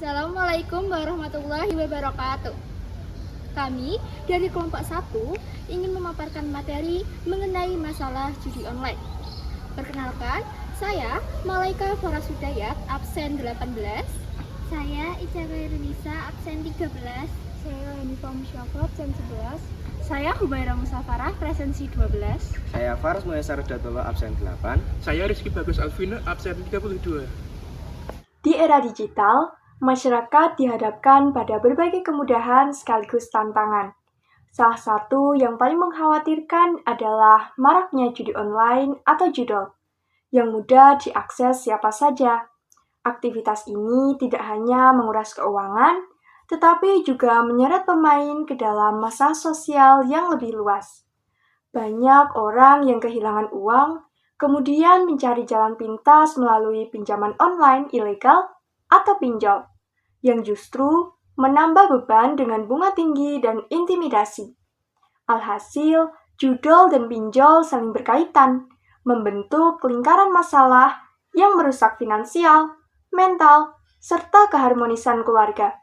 Assalamualaikum warahmatullahi wabarakatuh. Kami dari kelompok 1 ingin memaparkan materi mengenai masalah judi online. Perkenalkan, saya Malaika Farasudayat, absen 18. Saya Ica Renisa, absen 13. Saya Unifa Musyafa, absen 11. Saya Hubaira Musafarah, presensi 12. Saya Faras Muhammad Datullah, absen 8. Saya Rizky Bagus Alvina, absen 32. Di era digital, masyarakat dihadapkan pada berbagai kemudahan sekaligus tantangan. Salah satu yang paling mengkhawatirkan adalah maraknya judi online atau judol, yang mudah diakses siapa saja. Aktivitas ini tidak hanya menguras keuangan, tetapi juga menyeret pemain ke dalam masalah sosial yang lebih luas. Banyak orang yang kehilangan uang, kemudian mencari jalan pintas melalui pinjaman online ilegal atau pinjol, yang justru menambah beban dengan bunga tinggi dan intimidasi. Alhasil, judol dan pinjol saling berkaitan, membentuk lingkaran masalah yang merusak finansial, mental, serta keharmonisan keluarga.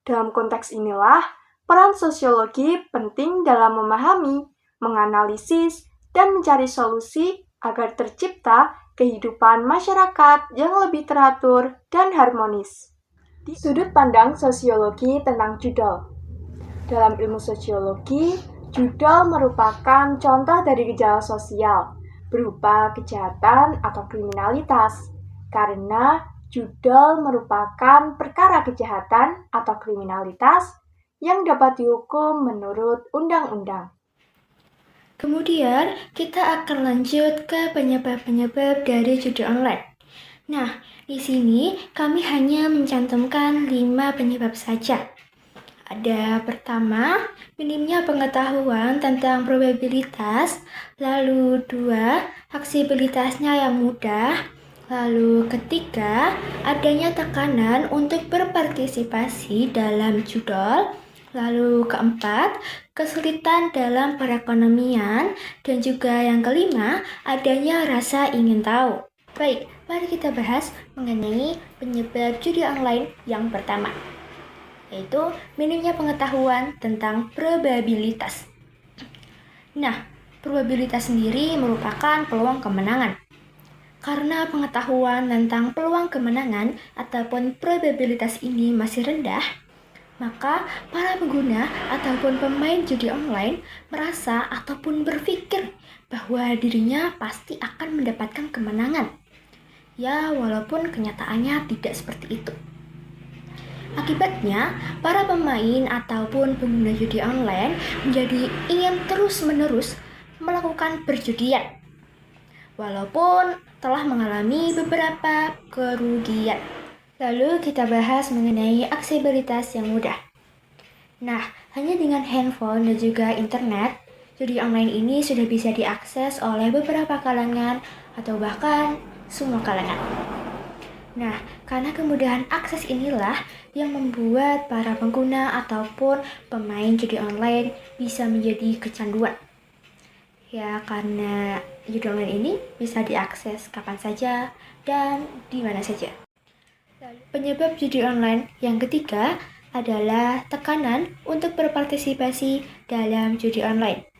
Dalam konteks inilah, peran sosiologi penting dalam memahami, menganalisis, dan mencari solusi agar tercipta kehidupan masyarakat yang lebih teratur dan harmonis. Di sudut pandang sosiologi tentang judol. Dalam ilmu sosiologi, judol merupakan contoh dari gejala sosial berupa kejahatan atau kriminalitas. Karena judol merupakan perkara kejahatan atau kriminalitas yang dapat dihukum menurut undang-undang. Kemudian, kita akan lanjut ke penyebab-penyebab dari judi online. Nah, di sini kami hanya mencantumkan 5 penyebab saja. Ada pertama, minimnya pengetahuan tentang probabilitas, lalu 2, aksibilitasnya yang mudah, lalu ketiga, adanya tekanan untuk berpartisipasi dalam judol, lalu keempat, kesulitan dalam perekonomian, dan juga yang kelima, adanya rasa ingin tahu. Baik, mari kita bahas mengenai penyebab judi online yang pertama, yaitu minimnya pengetahuan tentang probabilitas. Nah, probabilitas sendiri merupakan peluang kemenangan. Karena pengetahuan tentang peluang kemenangan ataupun probabilitas ini masih rendah, maka para pengguna ataupun pemain judi online merasa ataupun berpikir bahwa dirinya pasti akan mendapatkan kemenangan. Ya, walaupun kenyataannya tidak seperti itu. Akibatnya, para pemain ataupun pengguna judi online menjadi ingin terus-menerus melakukan perjudian, walaupun telah mengalami beberapa kerugian. Lalu kita bahas mengenai aksibilitas yang mudah. Nah, hanya dengan handphone dan juga internet, judi online ini sudah bisa diakses oleh beberapa kalangan atau bahkan semua kalangan. Nah, karena kemudahan akses inilah yang membuat para pengguna ataupun pemain judi online bisa menjadi kecanduan. Ya, karena judi online ini bisa diakses kapan saja dan di mana saja. Penyebab judi online yang ketiga adalah tekanan untuk berpartisipasi dalam judi online.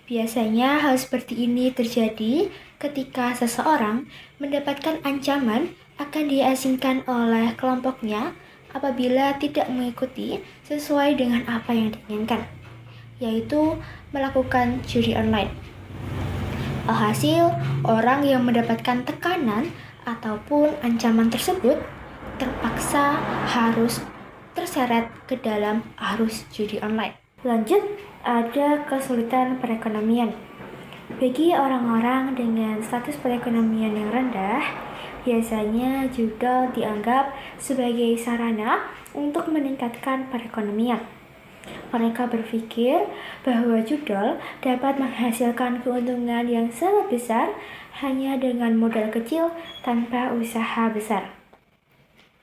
Biasanya hal seperti ini terjadi ketika seseorang mendapatkan ancaman akan diasingkan oleh kelompoknya apabila tidak mengikuti sesuai dengan apa yang diinginkan, yaitu melakukan judi online. Alhasil, orang yang mendapatkan tekanan ataupun ancaman tersebut terpaksa harus terseret ke dalam arus judi online. Lanjut, ada kesulitan perekonomian. Bagi orang-orang dengan status perekonomian yang rendah, biasanya judol dianggap sebagai sarana untuk meningkatkan perekonomian. Mereka berpikir bahwa judol dapat menghasilkan keuntungan yang sangat besar hanya dengan modal kecil tanpa usaha besar.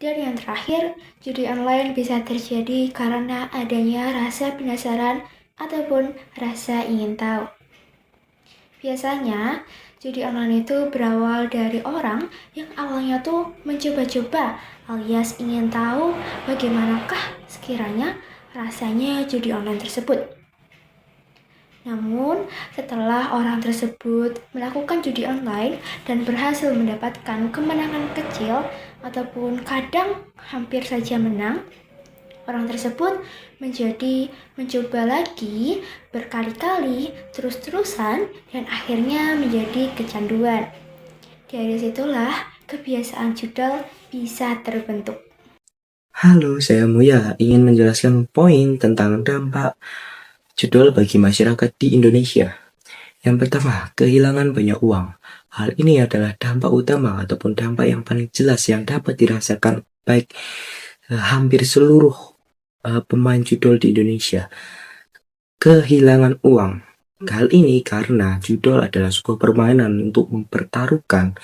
Dan yang terakhir, judi online bisa terjadi karena adanya rasa penasaran ataupun rasa ingin tahu. Biasanya, Judi online itu berawal dari orang yang awalnya tuh mencoba-coba alias ingin tahu bagaimanakah sekiranya rasanya judi online tersebut. Namun, setelah orang tersebut melakukan judi online dan berhasil mendapatkan kemenangan kecil ataupun kadang hampir saja menang, orang tersebut mencoba lagi berkali-kali, terus-terusan, dan akhirnya menjadi kecanduan. Dari situlah kebiasaan judul bisa terbentuk. Halo, saya Muya ingin menjelaskan poin tentang dampak judul bagi masyarakat di Indonesia. Yang pertama, kehilangan banyak uang. Hal ini adalah dampak utama ataupun dampak yang paling jelas yang dapat dirasakan baik hampir seluruh pemain judul di Indonesia. Kehilangan uang. Hal ini karena judul adalah sebuah permainan untuk mempertaruhkan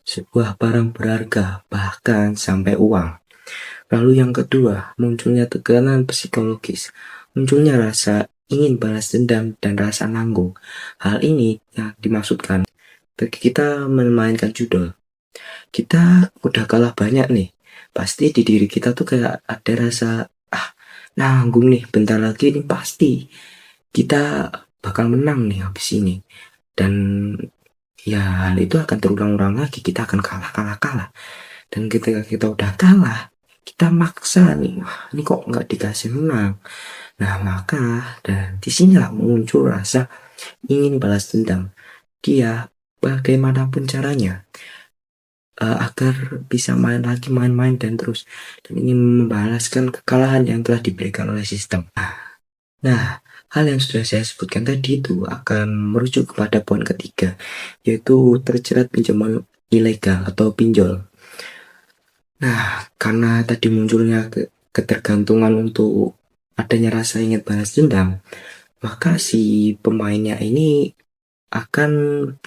sebuah barang berharga, bahkan sampai uang. Lalu yang kedua, munculnya tekanan psikologis. Munculnya rasa ingin balas dendam dan rasa nanggung. Hal ini yang dimaksudkan bagi kita memainkan judul. Kita udah kalah banyak nih. Pasti di diri kita tuh kayak ada rasa nanggung nih, bentar lagi nih pasti kita bakal menang nih habis ini. Dan ya hal itu akan terulang-ulang lagi, kita akan kalah. Dan ketika kita udah kalah, kita maksa nih, wah ini kok nggak dikasih menang. Nah maka dan disinilah muncul rasa ingin balas dendam. Dia bagaimanapun caranya agar bisa main dan terus dan ingin membalaskan kekalahan yang telah diberikan oleh sistem. Nah, hal yang sudah saya sebutkan tadi itu akan merujuk kepada poin ketiga, yaitu terjerat pinjaman ilegal atau pinjol. Nah, karena tadi munculnya ketergantungan untuk adanya rasa ingin balas dendam, maka si pemainnya ini akan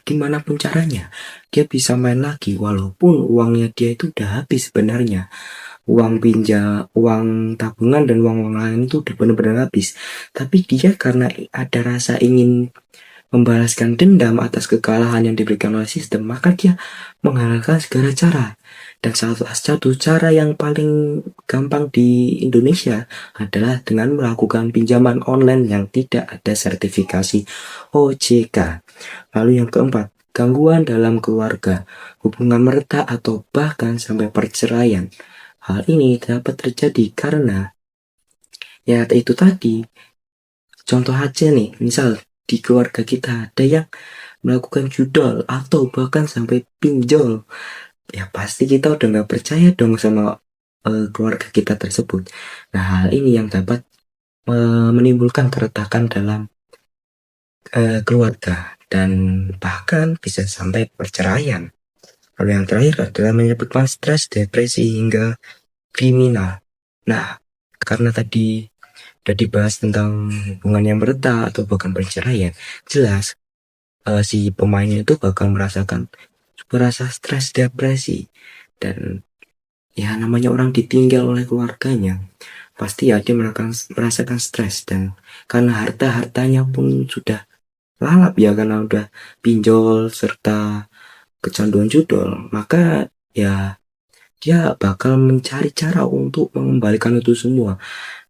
gimana pun caranya dia bisa main lagi walaupun uangnya dia itu udah habis sebenarnya. Uang pinjam, uang tabungan dan uang lain itu udah benar-benar habis. Tapi dia karena ada rasa ingin membalaskan dendam atas kekalahan yang diberikan oleh sistem, maka dia menghalalkan segala cara. Dan satu cara yang paling gampang di Indonesia adalah dengan melakukan pinjaman online yang tidak ada sertifikasi OJK. Lalu yang keempat, gangguan dalam keluarga, hubungan retak atau bahkan sampai perceraian. Hal ini dapat terjadi karena ya itu tadi. Contoh aja nih, misal di keluarga kita ada yang melakukan judol atau bahkan sampai pinjol. Ya pasti kita udah gak percaya dong sama keluarga kita tersebut. Nah hal ini yang dapat menimbulkan keretakan dalam keluarga dan bahkan bisa sampai perceraian. Lalu yang terakhir adalah menyebabkan stres, depresi hingga kriminal. Nah karena tadi udah dibahas tentang hubungan yang retak atau bahkan perceraian, jelas si pemainnya itu bakal merasakan rasa stres, depresi, dan ya namanya orang ditinggal oleh keluarganya pasti ya dia merasakan stres. Dan karena hartanya pun sudah lalap ya karena udah pinjol serta kecanduan judol, maka ya dia bakal mencari cara untuk mengembalikan itu semua.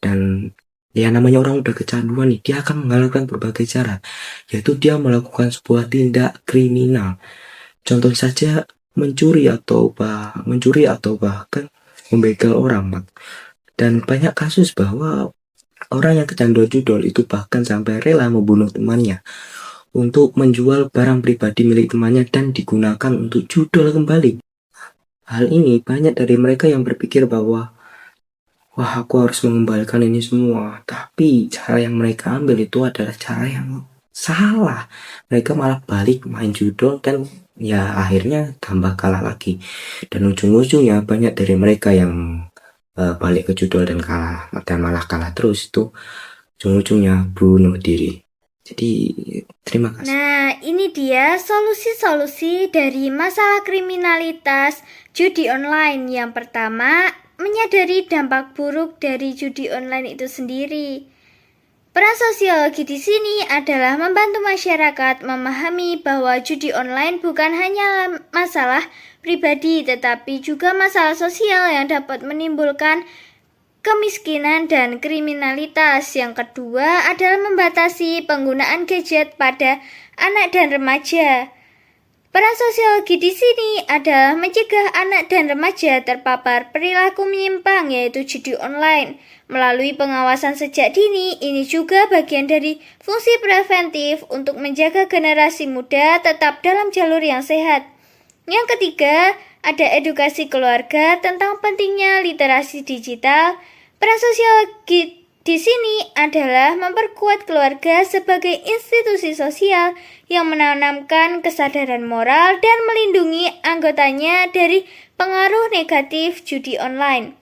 Dan ya namanya orang udah kecanduan nih, dia akan menggunakan berbagai cara, yaitu dia melakukan sebuah tindak kriminal. Contoh saja mencuri atau bahkan membegal orang. Dan banyak kasus bahwa orang yang kecanduan judol itu bahkan sampai rela membunuh temannya untuk menjual barang pribadi milik temannya dan digunakan untuk judol kembali. Hal ini banyak dari mereka yang berpikir bahwa wah aku harus mengembalikan ini semua, tapi cara yang mereka ambil itu adalah cara yang salah. Mereka malah balik main judol dan ya akhirnya tambah kalah lagi. Dan ujung-ujungnya banyak dari mereka yang balik ke judol dan malah kalah terus, itu ujung-ujungnya bunuh diri. Jadi terima kasih. Nah, ini dia solusi-solusi dari masalah kriminalitas judi online. Yang pertama, menyadari dampak buruk dari judi online itu sendiri. Peran sosiologi di sini adalah membantu masyarakat memahami bahwa judi online bukan hanya masalah pribadi, tetapi juga masalah sosial yang dapat menimbulkan kemiskinan dan kriminalitas. Yang kedua adalah membatasi penggunaan gadget pada anak dan remaja. Peran sosiologi di sini adalah mencegah anak dan remaja terpapar perilaku menyimpang, yaitu judi online. Melalui pengawasan sejak dini, ini juga bagian dari fungsi preventif untuk menjaga generasi muda tetap dalam jalur yang sehat. Yang ketiga, ada edukasi keluarga tentang pentingnya literasi digital. Peran sosiologi di sini adalah memperkuat keluarga sebagai institusi sosial yang menanamkan kesadaran moral dan melindungi anggotanya dari pengaruh negatif judi online.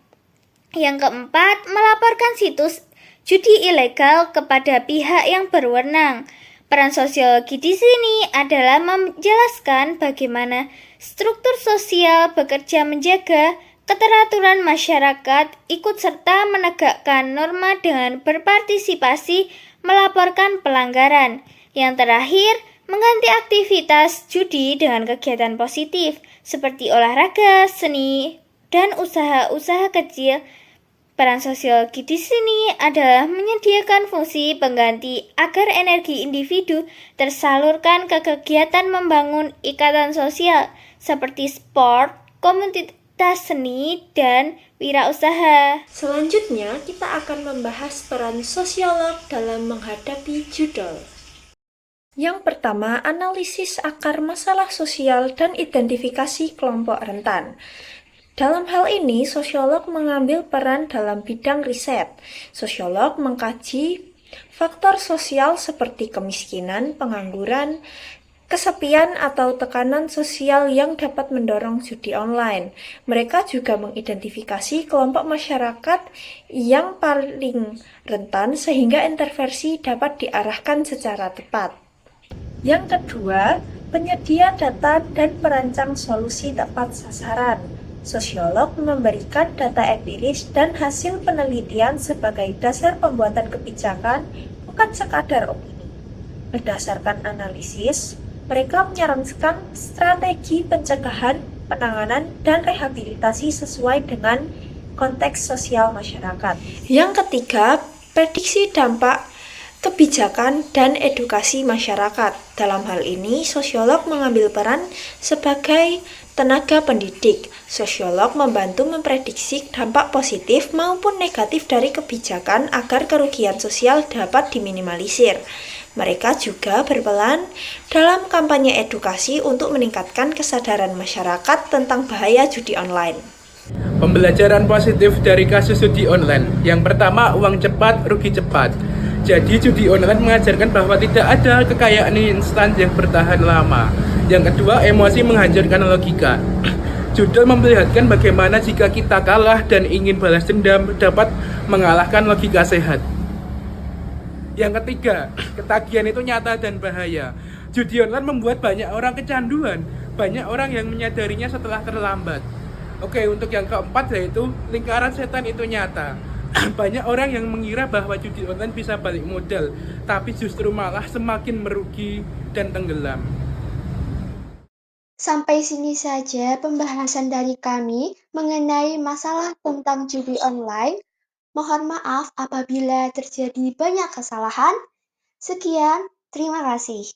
Yang keempat, melaporkan situs judi ilegal kepada pihak yang berwenang. Peran sosiologi di sini adalah menjelaskan bagaimana struktur sosial bekerja menjaga keteraturan masyarakat, ikut serta menegakkan norma dengan berpartisipasi melaporkan pelanggaran. Yang terakhir, mengganti aktivitas judi dengan kegiatan positif seperti olahraga, seni, dan usaha-usaha kecil. Peran sosiologi di sini adalah menyediakan fungsi pengganti agar energi individu tersalurkan ke kegiatan membangun ikatan sosial seperti sport, komunitas seni, dan wirausaha. Selanjutnya, kita akan membahas peran sosiolog dalam menghadapi judul. Yang pertama, analisis akar masalah sosial dan identifikasi kelompok rentan. Dalam hal ini, sosiolog mengambil peran dalam bidang riset. Sosiolog mengkaji faktor sosial seperti kemiskinan, pengangguran, kesepian atau tekanan sosial yang dapat mendorong judi online. Mereka juga mengidentifikasi kelompok masyarakat yang paling rentan sehingga intervensi dapat diarahkan secara tepat. Yang kedua, penyedia data dan perancang solusi tepat sasaran. Sosiolog memberikan data empiris dan hasil penelitian sebagai dasar pembuatan kebijakan, bukan sekadar opini. Berdasarkan analisis, mereka menyarankan strategi pencegahan, penanganan, dan rehabilitasi sesuai dengan konteks sosial masyarakat. Yang ketiga, prediksi dampak kebijakan dan edukasi masyarakat. Dalam hal ini, sosiolog mengambil peran sebagai tenaga pendidik. Sosiolog membantu memprediksi dampak positif maupun negatif dari kebijakan agar kerugian sosial dapat diminimalisir. Mereka juga berperan dalam kampanye edukasi untuk meningkatkan kesadaran masyarakat tentang bahaya judi online. Pembelajaran positif dari kasus judi online. Yang pertama, uang cepat, rugi cepat. Jadi judi online mengajarkan bahwa tidak ada kekayaan instan yang bertahan lama. Yang kedua, emosi menghancurkan logika. Judul memperlihatkan bagaimana jika kita kalah dan ingin balas dendam dapat mengalahkan logika sehat. Yang ketiga, ketagihan itu nyata dan bahaya. Judi online membuat banyak orang kecanduan, banyak orang yang menyadarinya setelah terlambat. Oke, untuk yang keempat yaitu lingkaran setan itu nyata. Banyak orang yang mengira bahwa judi online bisa balik modal, tapi justru malah semakin merugi dan tenggelam. Sampai sini saja pembahasan dari kami mengenai masalah tentang judi online. Mohon maaf apabila terjadi banyak kesalahan. Sekian, terima kasih.